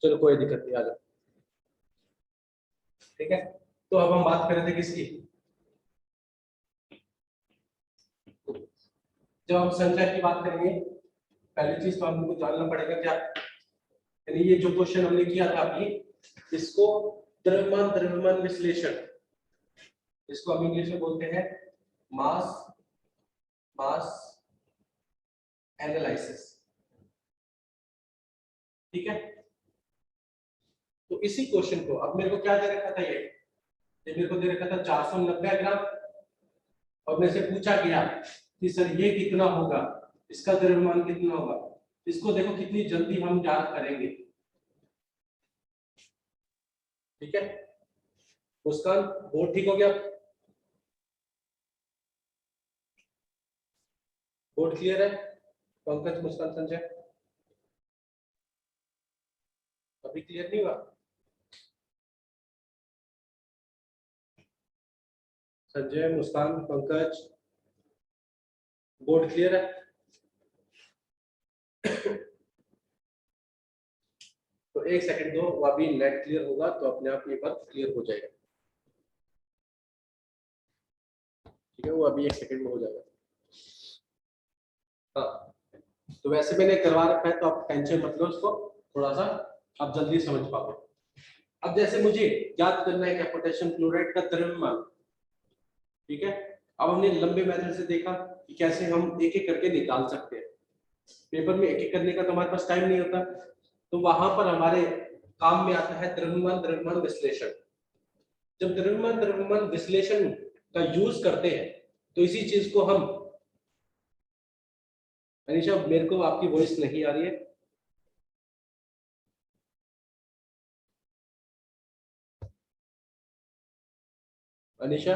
चलो कोई दिक्कत नहीं, आ जाओ। ठीक है, तो अब हम बात कर रहे थे किसकी, जब हम संख्या की बात करेंगे पहली चीज तो हमको जानना पड़ेगा क्या, यानी ये जो क्वेश्चन हमने किया था अभी, इसको द्रव्यमान विश्लेषण, इसको हम इंग्लिश में बोलते हैं मास मास एनालिसिस। ठीक है, तो इसी क्वेश्चन को अब मेरे को क्या दे रखा था, ये मेरे को दे रखा था 490 ग्राम, और मेरे से पूछा गया कि सर ये कितना होगा, इसका द्रव्यमान कितना होगा। इसको देखो कितनी जल्दी हम याद करेंगे। ठीक है, मुस्कान बोर्ड ठीक हो गया, बोर्ड क्लियर है, पंकज मुस्कान संजय अभी क्लियर नहीं हुआ, संजय मुस्कान पंकज बोर्ड क्लियर है। तो एक सेकंड दो, वो अभी नेट क्लियर होगा तो अपने आप ये बात क्लियर हो जाएगा। ठीक है, वो अभी एक सेकंड में हो जाएगा। हाँ, तो वैसे मैंने करवा रखा है तो आप टेंशन मत लो, उसको थोड़ा सा आप जल्दी समझ पाओगे। अब जैसे मुझे याद करना है क्या, पोटेशियम क्लोराइड का द्रव्यमान। ठीक है, अब हमने लंबे मेथड से देखा कि कैसे हम एक एक करके निकाल सकते हैं। पेपर में एक एक करने का तो हमारे पास टाइम नहीं होता, तो वहां पर हमारे काम में आता है द्रव्यमान विश्लेषण। जब द्रव्यमान विश्लेषण का यूज करते हैं तो इसी चीज को हम, अनिशा मेरे को आपकी वॉइस नहीं आ रही है, अनिशा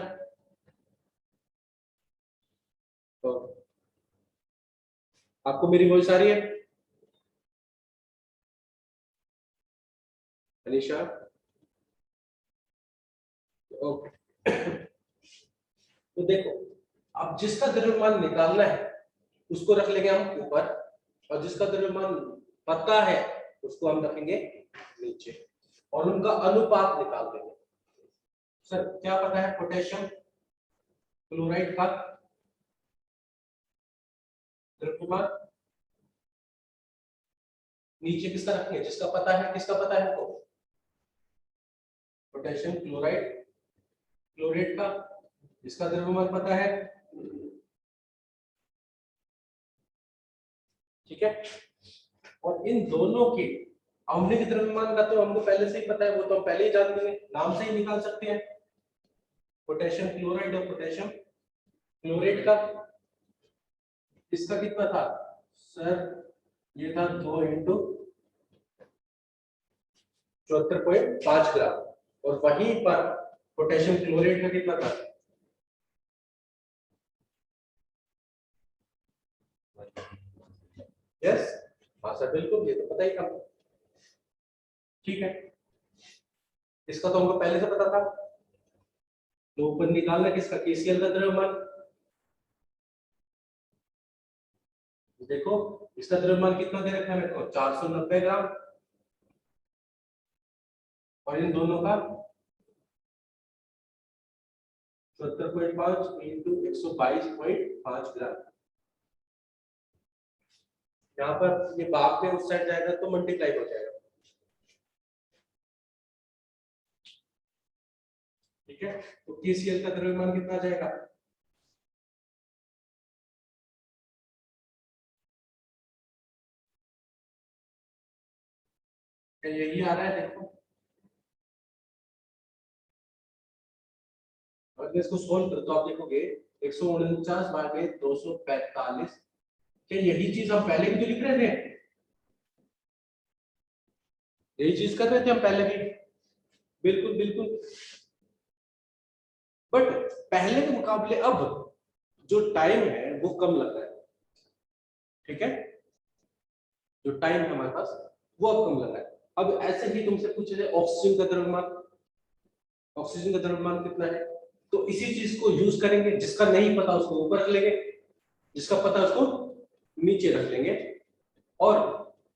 तो आपको मेरी वॉइस आ रही है अनिशा? ओके। तो देखो, अब जिसका द्रव्यमान निकालना है उसको रख लेंगे हम ऊपर, और जिसका द्रव्यमान पता है उसको हम रखेंगे नीचे, और उनका अनुपात निकाल देंगे। सर क्या पता है पोटेशियम क्लोराइड का द्रव्यमान, नीचे किसका रखेंगे, जिसका पता है, किसका पता है हमको, पोटेशियम क्लोराइड क्लोरेट का, जिसका द्रव्यमान पता है। ठीक है, और इन दोनों के आणविक द्रव्यमान का तो हमको पहले से ही पता है, वो तो हम पहले ही जानते हैं, नाम से ही निकाल सकते हैं। पोटेशियम क्लोराइड और पोटेशियम क्लोरेट का, इसका कितना था सर, ये था 2 इंटू 74.5 ग्राम, और वहीं पर पोटेशियम क्लोरेट का कितना था, यस हाँ सर बिल्कुल, ये तो पता ही था। ठीक है, इसका तो हमको पहले से पता था, तो ऊपर निकालना किसका, केसीएल का द्रव्यमान। देखो इसका द्रव्यमान कितना दे रखा है मेरे को, 490 ग्राम, और इन दोनों का 74.5 इंटू 122.5 ग्राम। यहाँ पर ये भाग में उस साइड जाएगा तो मल्टीप्लाई हो जाएगा। ठीक है, तो केसीएल का द्रव्यमान कितना जाएगा, यही आ रहा है देखो, अगर इसको सोल्व करो तो आप देखोगे 149 भागे 245, क्या यही चीज हम पहले भी तो लिख रहे थे, यही चीज कर रहे थे हम पहले भी, बिल्कुल बिल्कुल। बट पहले के मुकाबले अब जो टाइम है वो कम लग रहा है। ठीक है, जो टाइम है हमारे पास वो अब कम लग रहा है। अब ऐसे ही तुमसे पूछे जाए ऑक्सीजन का द्रव्यमान, ऑक्सीजन का द्रव्यमान कितना है, तो इसी चीज को यूज करेंगे, जिसका नहीं पता उसको ऊपर रख लेंगे, जिसका पता उसको नीचे रख लेंगे, और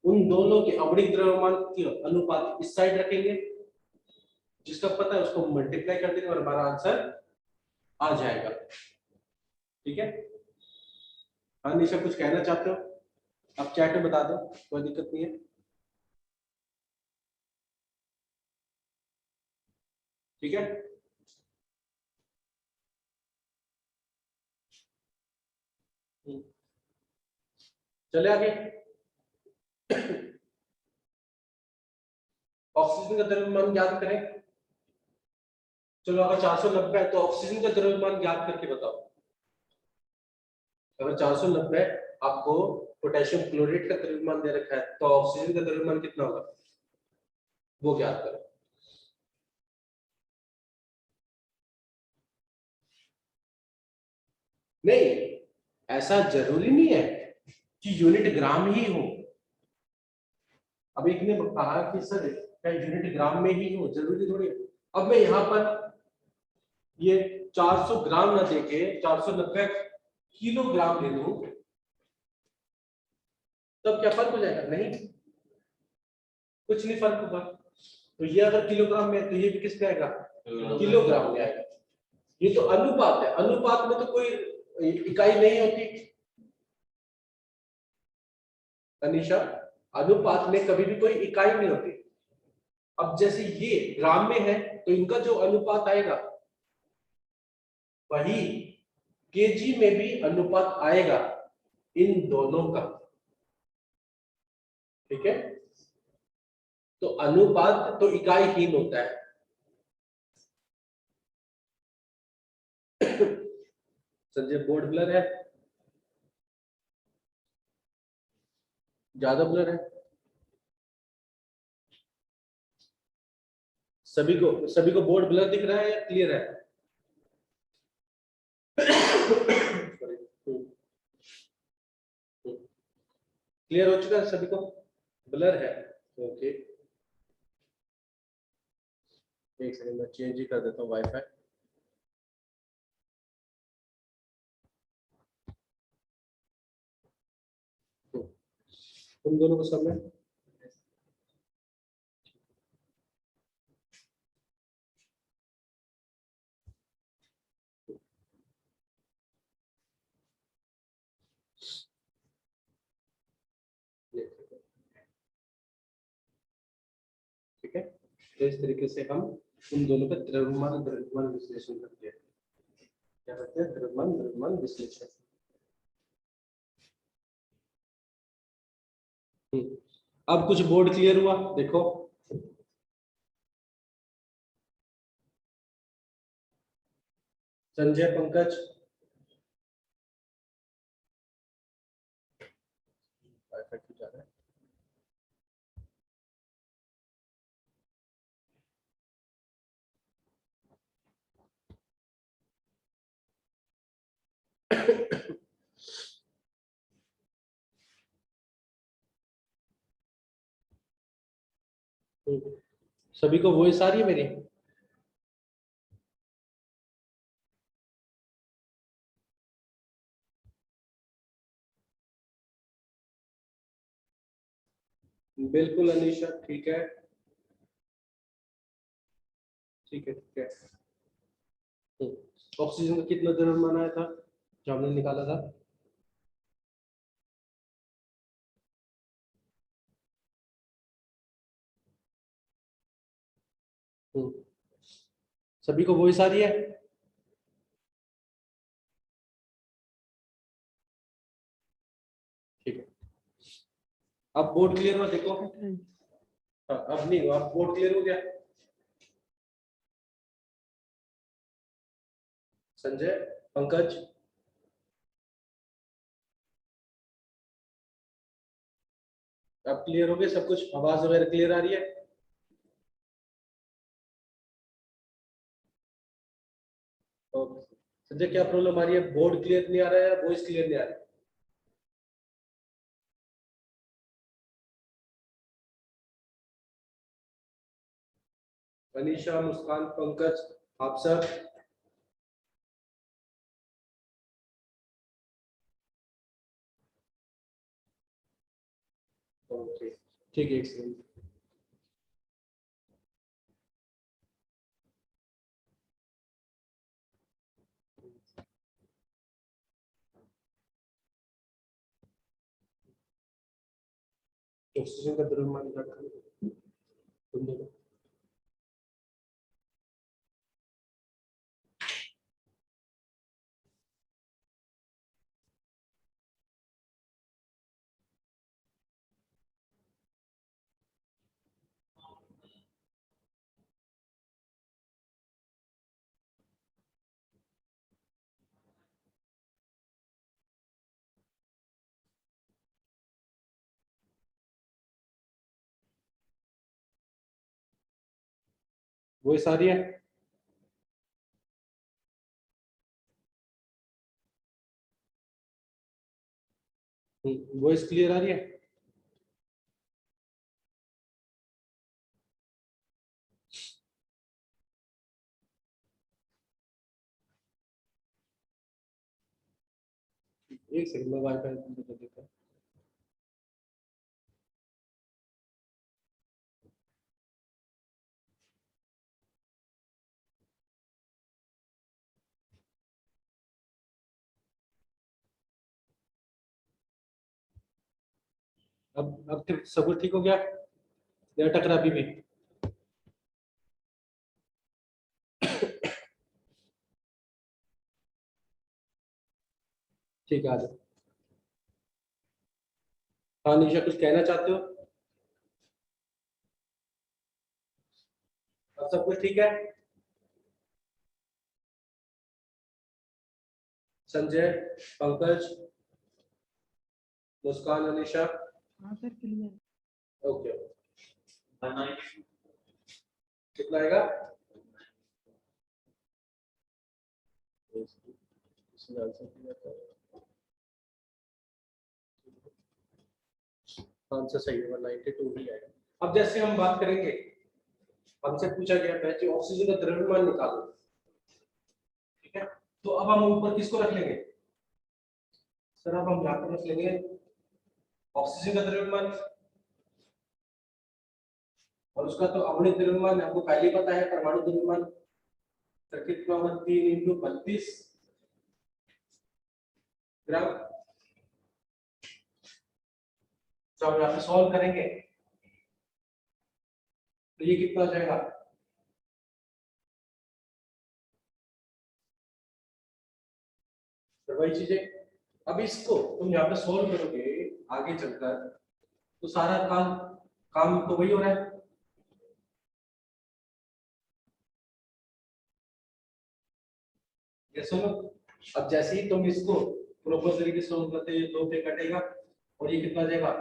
उन दोनों के आवधिक द्रव्यमान की अनुपात इस साइड रखेंगे, जिसका पता है उसको मल्टीप्लाई कर देंगे और हमारा आंसर आ जाएगा। ठीक है, हाँ निशा कुछ कहना चाहते हो? आप चैट में बता दो, कोई दिक्कत नहीं है। ठीक है, चले आगे। ऑक्सीजन का द्रव्यमान ज्ञात करें। चलो अगर 490 है तो ऑक्सीजन का द्रव्यमान ज्ञात करके बताओ। अगर 490 आपको पोटेशियम क्लोराइड का द्रव्यमान दे रखा है तो ऑक्सीजन का द्रव्यमान कितना होगा वो ज्ञात करो। नहीं, ऐसा जरूरी नहीं है कि यूनिट ग्राम ही हो। अब एक ने कहा कि सर क्या यूनिट ग्राम में ही हो, जरूरी थोड़ी है। अब मैं यहाँ पर ये 400 ग्राम ना देके 490 किलोग्राम ले लूं तब क्या फर्क हो जाएगा? नहीं, कुछ नहीं फर्क होगा। तो ये अगर किलोग्राम में है तो ये भी किस पे आएगा? किलोग्राम में आएगा। ये तो अनुपात है, अनुपात में तो कोई इकाई नहीं होती अनीशा, अनुपात में कभी भी कोई इकाई नहीं होती। अब जैसे ये ग्राम में है तो इनका जो अनुपात आएगा वही केजी में भी अनुपात आएगा इन दोनों का। ठीक है, तो अनुपात तो इकाईहीन होता है। संजय बोर्ड ब्लर है, ज्यादा ब्लर है। सभी को बोर्ड ब्लर दिख रहा है या क्लियर है? क्लियर हो चुका है सभी को? ब्लर है, ओके। एक सेकंड मैं चेंज ही कर देता हूँ वाईफाई। तुम दोनों को सब में ठीक है। तो इस तरीके से हम उन दोनों का द्रव्यमान विश्लेषण करते हैं। क्या करते हैं? द्रव्यमान विश्लेषण। अब कुछ बोर्ड क्लियर हुआ देखो। संजय, पंकज, वाईफाई क्यों जा रहा है? सभी को वॉइस आ रही है मेरी? बिल्कुल अनीशा, ठीक है ठीक है ठीक है। ऑक्सीजन का कितना द्रव्यमान आया था जो हमने निकाला था? सभी को वॉइस आ रही है? ठीक है, अब बोर्ड क्लियर हुआ देखो। हाँ, अब नहीं हुआ, अब बोर्ड क्लियर हो गया। संजय, पंकज, अब क्लियर हो गया सब कुछ? आवाज वगैरह क्लियर आ रही है? ओके। संजय क्या प्रॉब्लम आ रही है? बोर्ड क्लियर नहीं आ रहा है या वॉइस क्लियर नहीं आ रही है? अनीशा, मुस्कान, पंकज, आप सब? ओके, ठीक है, एक सेकंड। ऑक्सीजन का द्रव्यमान तुम देखो। वो सारी है। वॉइस क्लियर आ रही है? एक सेकंड में वाईफाई बंद कर देता हूं। अब सब कुछ ठीक हो गया या टकरा अभी भी? ठीक है, आ जाओ। हाँ निशा, कुछ कहना चाहते हो? अब सब कुछ ठीक है? संजय, पंकज, मुस्कान, अनिशा? हाँ सर, क्लियर। ओके। कितना आएगा? आंसर सही है, 192 ही आएगा। अब जैसे हम बात करेंगे, हमसे पूछा गया है कि ऑक्सीजन का द्रव्यमान निकालो, ठीक है? तो अब हम ऊपर किसको रख लेंगे सर? अब हम यहाँ पर रख लेंगे ऑक्सीजन का द्रव्यमान, और उसका तो अवणित द्रव्यमान हमको पहले ही पता है, परमाणु द्रव्यमान सर्किट का 3 × 32 ग्राम। तो हम यहाँ पे सॉल्व करेंगे तो ये कितना हो जाएगा? तो वही चीजें, अब इसको तुम यहाँ पे सॉल्व करोगे आगे चलकर, तो सारा काम काम तो वही हो रहा है। ये सुनो, अब जैसे ही तुम इसको प्रॉपर तरीके से सॉल्व करते हैं, 2 पे कटेगा और ये कितना आ जाएगा?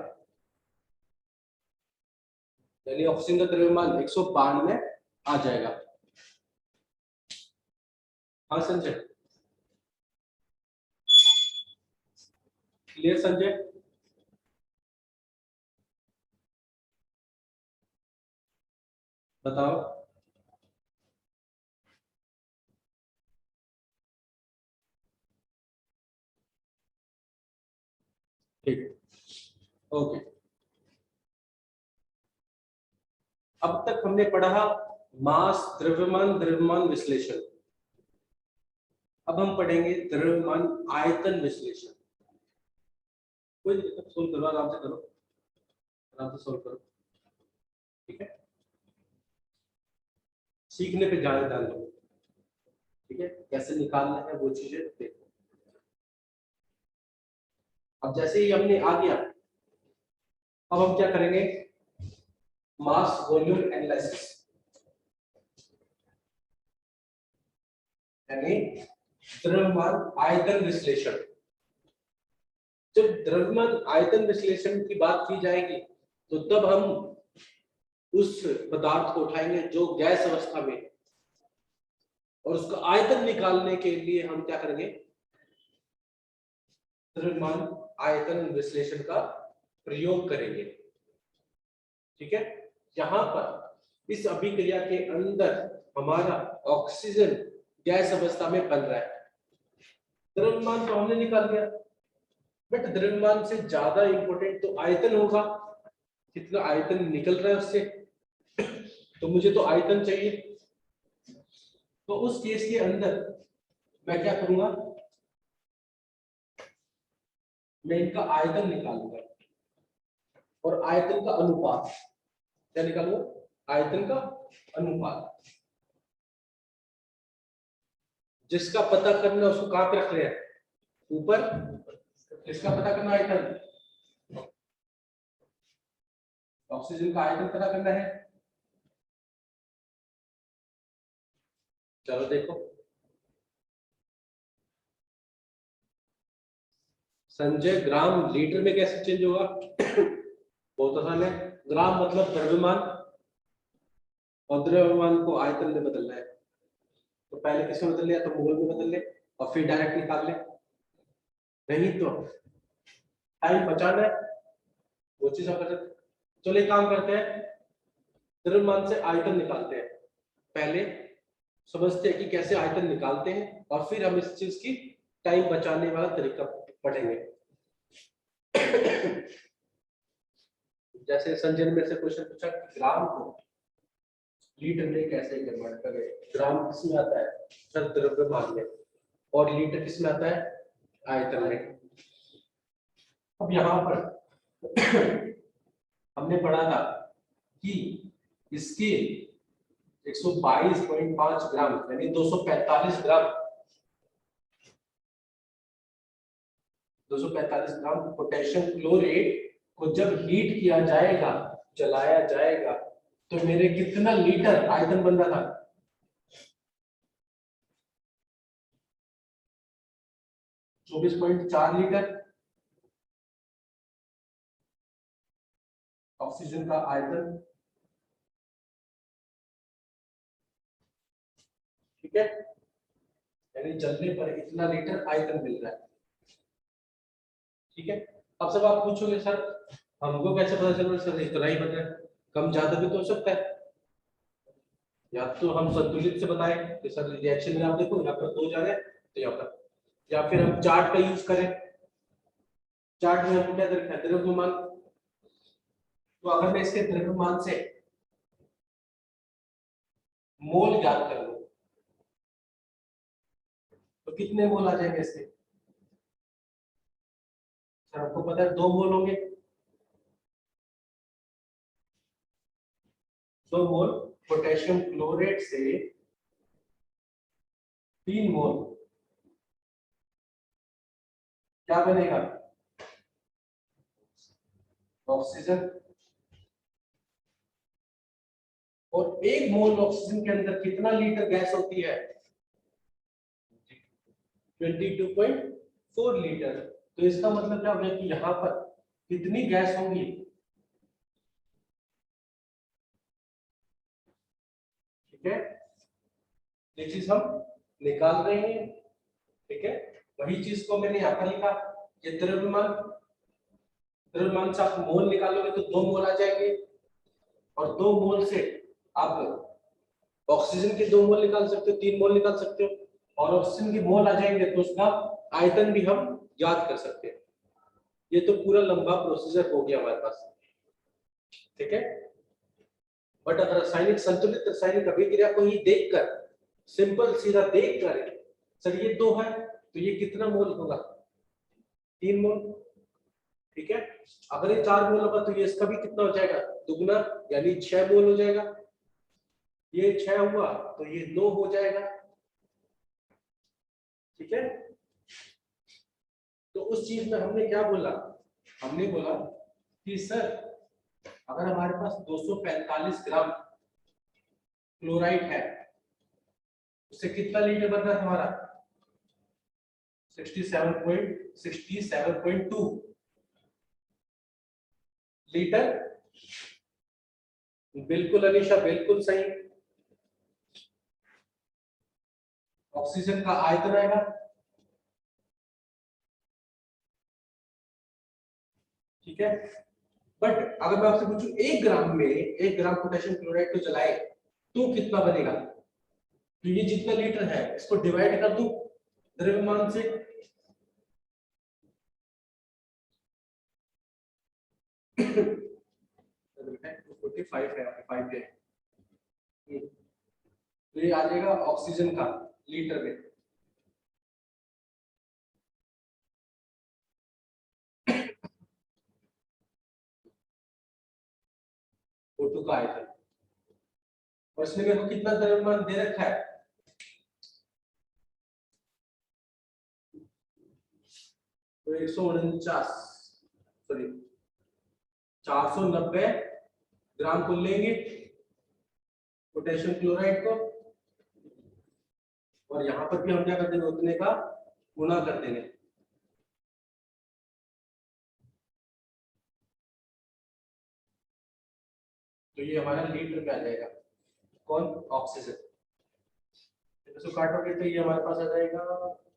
यानी ऑक्सीजन का द्रव्यमान 192 आ जाएगा। हाँ संजय, क्लियर संजय? बताओ। ठीक, ओके। अब तक हमने पढ़ा मास, द्रव्यमान, द्रव्यमान विश्लेषण। अब हम पढ़ेंगे द्रव्यमान आयतन विश्लेषण। कोई दिक्कत, सोल्व करो, आराम से करो, आराम से सोल्व करो, ठीक है? सीखने पे ज्यादा ध्यान दो, ठीक है? कैसे निकालना है वो चीजें देखो। अब जैसे ही हमने आ गया, अब हम क्या करेंगे? मास वॉल्यूम एनालिसिस, यानी द्रव्यमान आयतन विश्लेषण। जब द्रव्यमान आयतन विश्लेषण की बात की जाएगी तो तब हम उस पदार्थ को उठाएंगे जो गैस अवस्था में, और उसका आयतन निकालने के लिए हम क्या करेंगे? द्रव्यमान आयतन विश्लेषण का प्रयोग करेंगे, ठीक है? यहां पर इस अभिक्रिया के अंदर हमारा ऑक्सीजन गैस अवस्था में बन रहा है। द्रव्यमान तो हमने निकाल दिया, बट द्रव्यमान से ज्यादा इंपॉर्टेंट तो आयतन होगा। कितना आयतन निकल रहा है उससे, तो मुझे तो आयतन चाहिए। तो उस केस के अंदर मैं क्या करूंगा, मैं इनका आयतन निकालूंगा और आयतन का अनुपात, क्या निकालूंगा, आयतन का अनुपात। जिसका पता करना है उसको कहां पे रख रहे हैं, ऊपर। इसका पता करना आयतन, ऑक्सीजन का आयतन पता करना है। चलो देखो, संजय ग्राम लीटर में कैसे चेंज होगा, बहुत आसान है। ग्राम मतलब द्रव्यमान, और द्रव्यमान को आयतन में बदलना है। तो पहले किसमें बदल लिया, तो मोल में बदल ले और फिर डायरेक्ट निकाल ले। नहीं तो टाइम बचाना है, वो चीज हम कर सकते हैं। चलो एक काम करते हैं, द्रव्यमान से आयतन निकालते हैं। पहले समझते हैं कि कैसे आयतन निकालते हैं, और फिर हम इस चीज की टाइम बचाने वाला तरीका पढ़ेंगे। जैसे संजय ने मेरे से क्वेश्चन पूछा कि ग्राम को लीटर में कैसे कन्वर्ट करें। ग्राम किस में आता है, सर द्रव्यमान में, और लीटर किस में आता है, आयतन में। अब यहाँ पर हमने पढ़ा था कि इसके 122.5 ग्राम यानी 245 ग्राम 245 ग्राम पोटेशियम क्लोरेट को जब हीट किया जाएगा, जलाया जाएगा, तो मेरे कितना लीटर आयतन बन रहा था, 24.4 लीटर ऑक्सीजन का आयतन। ठीक है, यानी जलने पर इतना लीटर आयतन मिल रहा है। ठीक है, अब सब आप पूछोगे सर हमको कैसे पता चल रहा है, सर इतना ही बन रहा है, कम ज्यादा भी तो हो सकता है। या तो हम संतुलित से बताएं कि सर रिएक्शन में आप देखो यहाँ पर 2 जा रहे हैं तो यहाँ पर, या फिर हम चार्ट का यूज करें। चार्ट में हम क्या रखा है, द्रव्यमान। तो अगर मैं इसके द्रव्यमान से मोल ज्ञात कर लूं तो कितने मोल आ जाएंगे इसके, सर आपको पता है 2 मोल होंगे। 2 मोल पोटेशियम क्लोरेट से 3 मोल क्या बनेगा, ऑक्सीजन। और 1 मोल ऑक्सीजन के अंदर कितना लीटर गैस होती है, 22.4 लीटर। तो इसका मतलब क्या हो गया कि यहाँ पर कितनी गैस होगी, ठीक है, ये चीज हम निकाल रहे हैं। ठीक है, वही चीज को मैंने यहाँ पर लिखा, ये द्रव्यमान। द्रव्यमान से आप मोल निकालोगे तो 2 मोल आ जाएंगे, और 2 मोल से आप ऑक्सीजन के 2 मोल निकाल सकते हो, 3 मोल निकाल सकते हो, और ऑक्सीजन के मोल आ जाएंगे तो उसका आयतन भी हम याद कर सकते हैं। ये तो पूरा लंबा प्रोसीजर हो गया हमारे पास। ठीक है, बट अगर रासायनिक संतुलित रासायनिक अभिक्रिया को ही देखकर, सिंपल सीधा देखकर सर ये 2 है तो ये कितना मोल होगा, 3 मोल। ठीक है, अगर ये 4 मोल होगा तो ये इसका भी कितना हो जाएगा, दुगना, यानी 6 मोल हो जाएगा। ये 6 हुआ तो ये 9 हो जाएगा। ठीक है, तो उस चीज में हमने क्या बोला, हमने बोला कि सर अगर हमारे पास 245 ग्राम क्लोराइड है, उससे कितना लीटर बन रहा है हमारा, 67.2 लीटर। बिल्कुल अनीशा, बिल्कुल सही। ऑक्सीजन का आयतन आएगा, ठीक है। बट अगर मैं आपसे पूछूं 1 ग्राम में 1 ग्राम पोटेशियम क्लोराइड को जलाए तो कितना बनेगा, तो ये जितना लीटर है इसको डिवाइड कर दूं द्रव्यमान से, 45 है, 5 है। तो ये आ जाएगा ऑक्सीजन का लीटर में। O2 का आयतन, और इसमें मेरे को कितना द्रव्यमान दे रखा है, तो 149 सॉरी 490 ग्राम को लेंगे पोटेशियम क्लोराइड को, और यहाँ पर भी हम क्या कर देंगे, उतने का गुणा कर देंगे। तो ये हमारा लीटर में आ जाएगा, कौन, ऑक्सीजन। इसको काटोगे तो ये हमारे पास आ जाएगा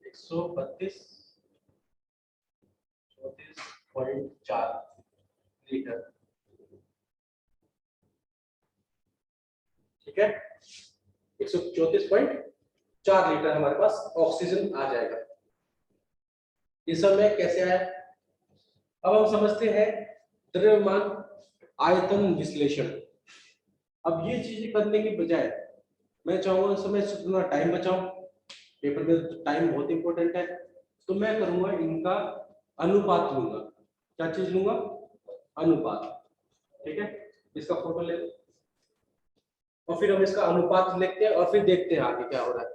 132.34 लीटर। ठीक है, 134.4 लीटर हमारे पास ऑक्सीजन आ जाएगा। ये सब में कैसे आया, अब हम समझते हैं द्रव्यमान आयतन विश्लेषण। अब ये चीजें करने की बजाय मैं चाहूंगा समय से थोड़ा टाइम बचाऊं, पेपर में टाइम बहुत इंपॉर्टेंट है, तो मैं करूंगा इनका अनुपात लूंगा। क्या चीज लूंगा, अनुपात। ठीक है, इसका फोटो ले लो और फिर हम इसका अनुपात लिखते हैं और फिर देखते हैं आगे क्या हो रहा है।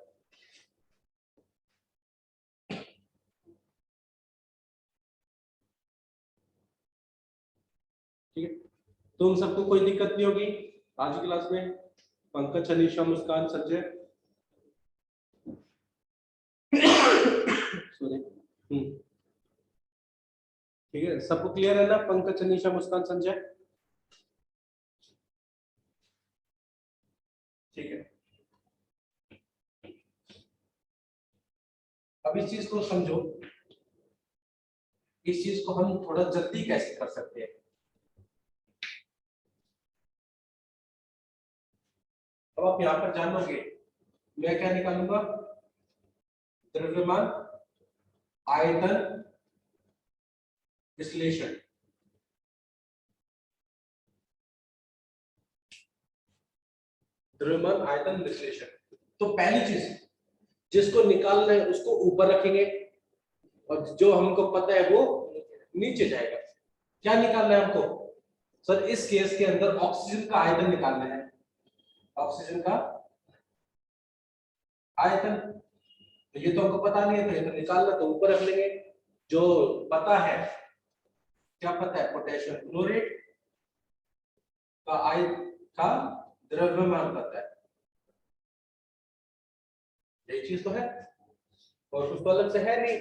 ठीक है, तुम सबको कोई दिक्कत नहीं होगी आज की क्लास में। पंकज, अनीशा, मुस्कान, संजय, सॉरी, ठीक है, सबको क्लियर है ना, पंकज, अनीशा, मुस्कान, संजय? ठीक है, अब इस चीज को समझो, इस चीज को हम थोड़ा जल्दी कैसे कर सकते हैं। अब आप यहां पर जानोगे, मैं क्या निकालूंगा, द्रव्यमान आयतन विश्लेषण। द्रव्यमान आयतन विश्लेषण, तो पहली चीज जिसको निकालना है उसको ऊपर रखेंगे और जो हमको पता है वो नीचे जाएगा। क्या निकालना है हमको, सर इस केस के अंदर ऑक्सीजन का आयतन निकालना है, ऑक्सीजन का आयतन। तो ये तो हमको पता नहीं है, तो ये तो निकालना, तो ऊपर रख लेंगे। जो पता है, क्या पता है, पोटेशियम क्लोराइड का का द्रव्यमान पता है, यही चीज तो है, और कुछ तो अलग से है नहीं।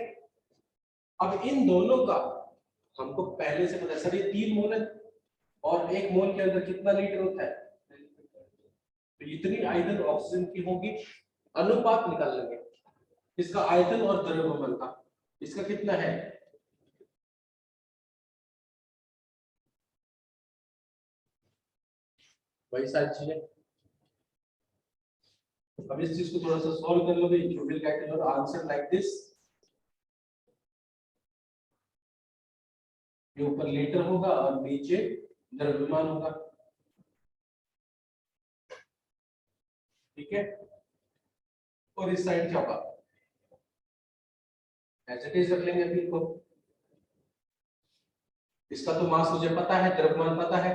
अब इन दोनों का हमको पहले से पता है, सर ये 3 मोल है और 1 मोल के अंदर कितना लीटर होता है, तो इतनी आयतन ऑक्सीजन की होगी। अनुपात निकाल लेंगे इसका आयतन और द्रव्यमान का, इसका कितना है, वही सारी चीजें। अब इस चीज को थोड़ा सा सॉल्व कर लो, you will get your answer like this. ये ऊपर लीटर होगा और नीचे द्रव्यमान होगा। ठीक है, और इस साइड क्या होगा, एज इट इज रख लेंगे अभी को। इसका तो मास मुझे पता है, द्रव्यमान पता है,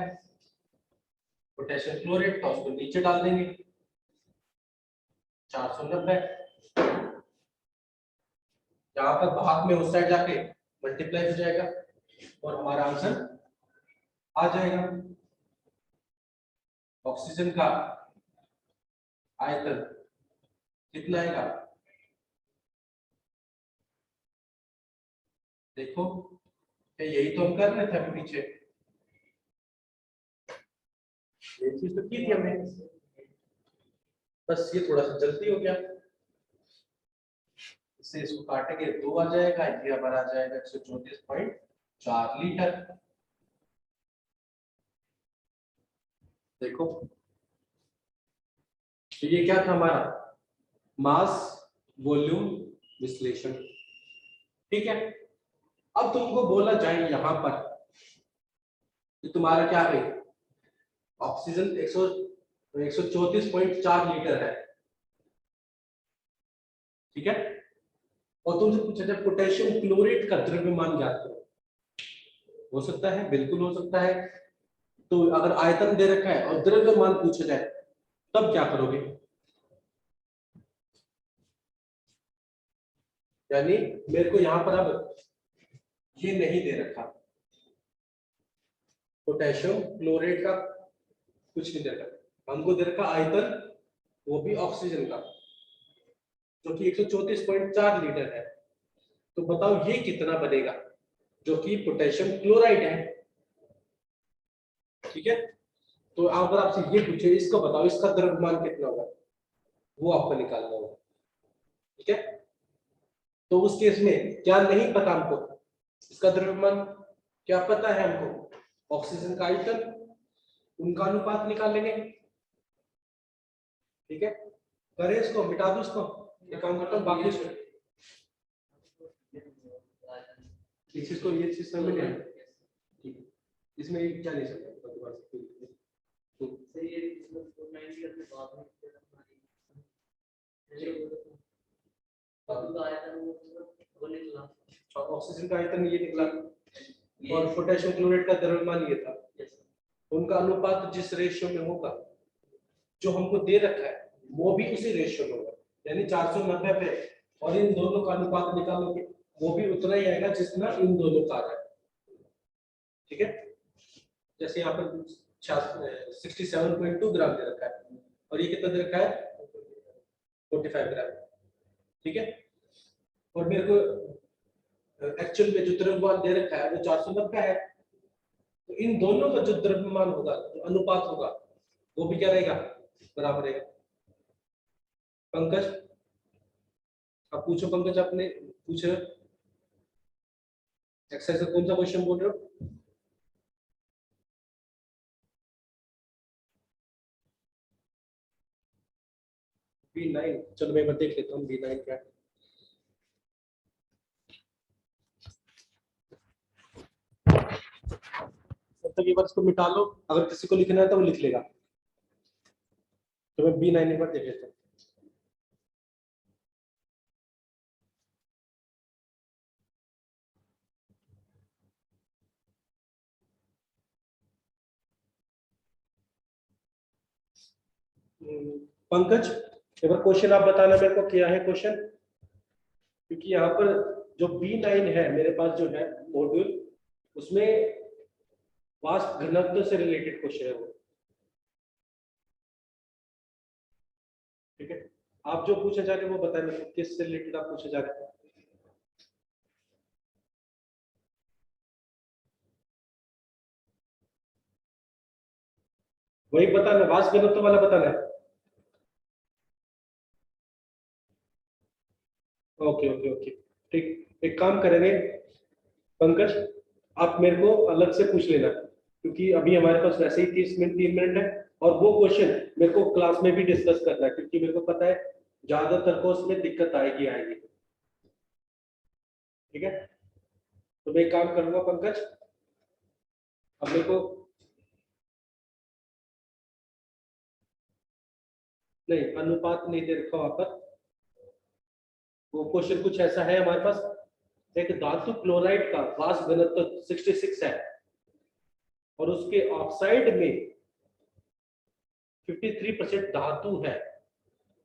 पोटेशियम क्लोराइड, तो उसको नीचे डाल देंगे 490। यहाँ पर भाग में उस साइड जाके मल्टीप्लाई हो जाएगा और हमारा आंसर आ जाएगा। ऑक्सीजन का आयतन कितना आएगा, देखो, यही तो हम कर रहे थे अभी पीछे, ये चीज तो की थी हमने, बस ये थोड़ा सा जल्दी हो गया। इससे इसको काटेंगे 2 आ जाएगा, ये हमारा आ जाएगा 134.4 लीटर। देखो, तो ये क्या था हमारा मास वॉल्यूम विश्लेषण। ठीक है, अब तुमको बोला जाए यहां पर कि तुम्हारा क्या है, ऑक्सीजन 134.4 लीटर है, ठीक है। और तुमसे पूछा जाए पोटेशियम क्लोरेट का द्रव्यमान ज्ञात करो, हो सकता है, बिल्कुल हो सकता है। तो अगर आयतन दे रखा है और द्रव्यमान पूछा जाए तब क्या करोगे? यानी मेरे को यहां पर अब ये नहीं दे रखा, पोटेशियम क्लोरेट का कुछ नहीं दे रखा, हमको दे रखा आयतन, वो भी ऑक्सीजन का, जो कि 134.4 लीटर है। तो बताओ ये कितना बनेगा, जो कि पोटेशियम क्लोराइड है, ठीक है। तो अगर आपसे ये पूछे इसको बताओ इसका द्रव्यमान कितना होगा, वो आपको निकालना होगा, ठीक है। तो उस केस में क्या नहीं पता हमको, इसका द्रव्यमान क्या पता है हमको, ऑक्सीजन का आयतन, उनका अनुपात निकाल लेंगे, ठीक है। करें इसको, मिटा दो इसको, ये काम करता हूँ, बाकी इसको इस चीज को, ये चीज समझ में नहीं आया, ठीक है। इसमें क्या नहीं समझ ऑक्सीजन का आयतन ये निकला और पोटेशियम क्लोराइड का द्रव्यमान ये था, उनका अनुपात जिस रेशियो में होगा जो हमको दे रखा है वो भी उसी रेशियो में होगा, यानी 490 पे, और इन दोनों का अनुपात निकालोगे वो भी उतना ही आएगा जितना इन दोनों का आ रहा है, ठीक है। जैसे यहाँ पर 67.2 ग्राम दे रखा है और ये कितना दे रखा है 45 ग्राम, ठीक है। और मेरे को एक्चुअल में जो द्रव्यमान दे रखा है वो 490 है, तो इन दोनों का जो द्रव्यमान होगा, जो अनुपात होगा, वो भी क्या रहेगा, बराबर रहेगा। पंकज आप पूछो, पंकज आपने पूछो एक्सरसाइज का कौन सा क्वेश्चन बोल रहे हो? B9, चलो मैं एक बार देख लेता हूँ B9 क्या है। तब तक एक बार इसको मिटा लो, अगर किसी को लिखना है तो वो लिख लेगा, तो मैं B9 एक बार देख लेता हूँ। पंकज एक बार क्वेश्चन आप बताना मेरे को, क्या है क्वेश्चन, क्योंकि यहाँ पर जो B9 है मेरे पास जो है मॉड्यूल, उसमें वाष्प घनत्व से रिलेटेड क्वेश्चन है वो, ठीक है। आप जो पूछा जा रहे हैं वो बताएं मेरे को, किस से रिलेटेड आप पूछा जा रहे हैं? वही बताना, वाष्प घनत्व वाला बताना है। ओके ओके ओके, ठीक, एक काम करेंगे पंकज, आप मेरे को अलग से पूछ लेना, क्योंकि अभी हमारे पास वैसे ही 30 मिनट 3 मिनट है, और वो क्वेश्चन मेरे को क्लास में भी डिस्कस करना है, क्योंकि मेरे को पता है ज्यादातर को उसमें दिक्कत आएगी आएगी, ठीक है। तो मैं एक काम करूंगा पंकज, अब मेरे को नहीं, अनुपात नहीं दे रखा वहां पर, वो क्वेश्चन कुछ ऐसा है हमारे पास, एक धातु क्लोराइड का वाष्प घनत्व 66 है और उसके ऑक्साइड में 53% धातु है,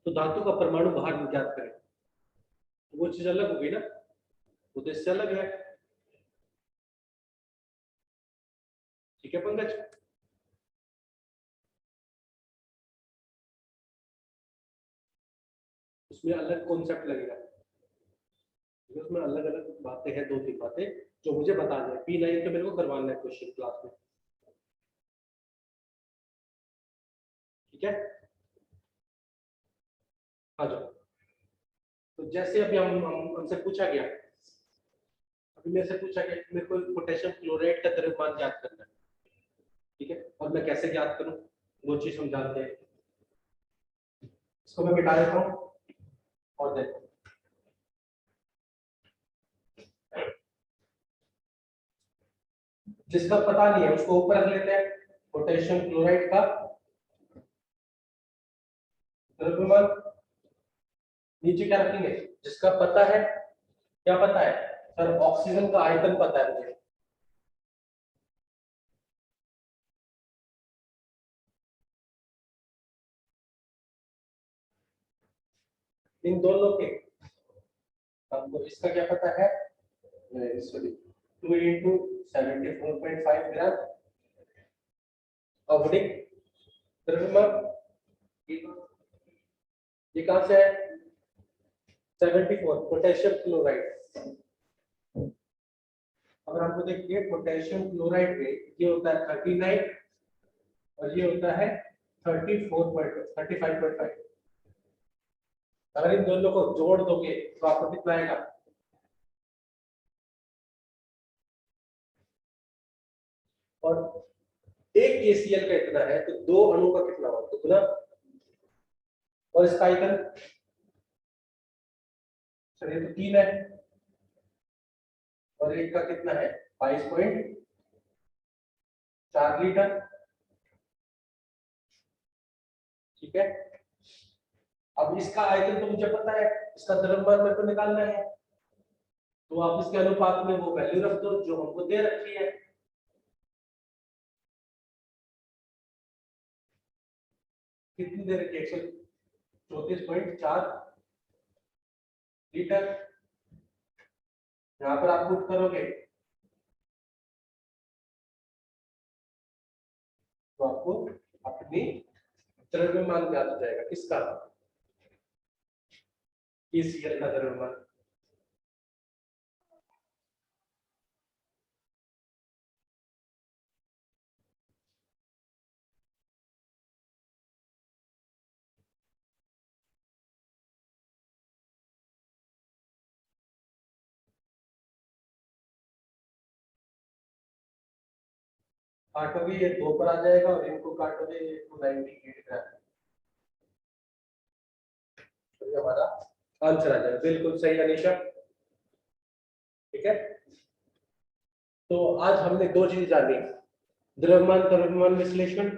तो धातु का परमाणु बाहर ज्ञात करें, तो वो चीज अलग होगी ना, वो तो इससे अलग है, ठीक है पंकज। उसमें अलग कॉन्सेप्ट लगेगा, उसमें अलग अलग बातें हैं, 2-3 बातें जो मुझे बताना है, P9 के मेरे को करवाना है क्वेश्चन क्लास में, ठीक है। आ जाओ। तो जैसे अभी हमसे पूछा गया, अभी मेरे से पूछा गया कि मेरे को पोटेशियम क्लोराइड का द्रव्यमान ज्ञात करना है, ठीक है, और मैं कैसे ज्ञात करूं वो चीज हम जानते हैं। इसको मैं मिटा देता हूं और देखो, जिसका पता नहीं है उसको ऊपर रख लेते हैं, पोटेशियम क्लोराइड का द्रव्यमान, नीचे क्या रखेंगे जिसका पता है, क्या पता है सर, ऑक्सीजन का आयतन पता है मुझे, इन दोनों के हमको इसका क्या पता है, सॉरी 2 into 74.5 ग्राम अवधिक द्रव्यमान, ये कहां से है 74 पोटेशियम क्लोराइड। अगर आपको देखिए पोटेशियम क्लोराइड में ये होता है 39 और ये होता है 35.5। अगर इन दोनों को जोड़ दोगे तो आपको कितना आएगा, और एक KCl का इतना है तो दो अणु का कितना होगा दुगना, और इसका आयतन सर ये तो 3 है और एक का कितना है 22.4 लीटर, ठीक है। अब इसका आयतन तो मुझे पता है, इसका द्रव्यमान मेरे को निकालना है, तो आप इसके अनुपात में वो वैल्यू रख दो जो हमको दे रखी है। कितनी दे रखी है 134.4 लीटर। यहां पर आप पुट करोगे तो आपको अपनी द्रव्यमान ज्ञात हो जाएगा, किसका KCl का द्रव्यमान। काटोगे ये 2 पर आ जाएगा और इनको काटोगे ये 298 ग्राम, तो ये हमारा आंसर आ जाएगा। बिल्कुल सही अनीशा, ठीक है। तो आज हमने दो चीज जानी, द्रव्यमान द्रव्यमान विश्लेषण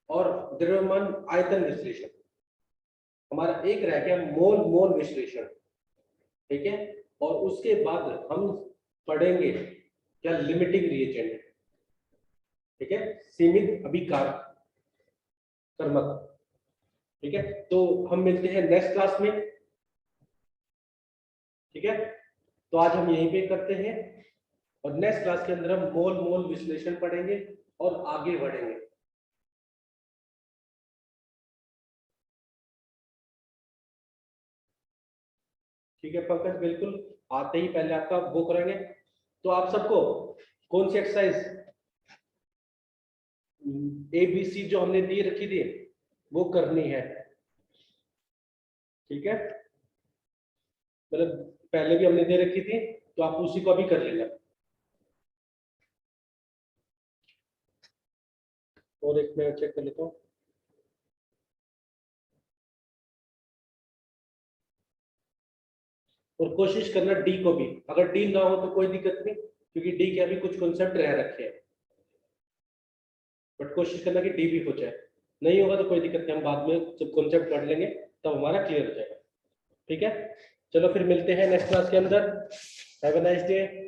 और द्रव्यमान आयतन विश्लेषण। हमारा एक रह गया मोल मोल विश्लेषण, ठीक है। और उसके बाद हम पढ़ेंगे क्या लिमिटिंग रिएजेंट, ठीक है, सीमित अभिकार कर्मक, ठीक है। तो हम मिलते हैं नेक्स्ट क्लास में, ठीक है। तो आज हम यहीं पे करते हैं और नेक्स्ट क्लास के अंदर हम मोल मोल विश्लेषण पढ़ेंगे और आगे बढ़ेंगे। ठीक है पंकज, बिल्कुल आते ही पहले आपका वो करेंगे। तो आप सबको कौन सी एक्सरसाइज ABC जो हमने दी रखी थी वो करनी है, ठीक है। मतलब पहले भी हमने दे रखी थी तो आप उसी को अभी कर लेना। और एक मैं चेक कर लेता हूँ, और कोशिश करना डी को भी, अगर डी ना हो तो कोई दिक्कत नहीं क्योंकि डी के अभी कुछ कॉन्सेप्ट रह रखे हैं, बट कोशिश करना कि डी भी हो जाए। नहीं होगा तो कोई दिक्कत नहीं, हम बाद में जब कॉन्सेप्ट पढ़ लेंगे तब हमारा क्लियर हो जाएगा, ठीक है। चलो फिर मिलते हैं नेक्स्ट क्लास के अंदर। Have a nice day.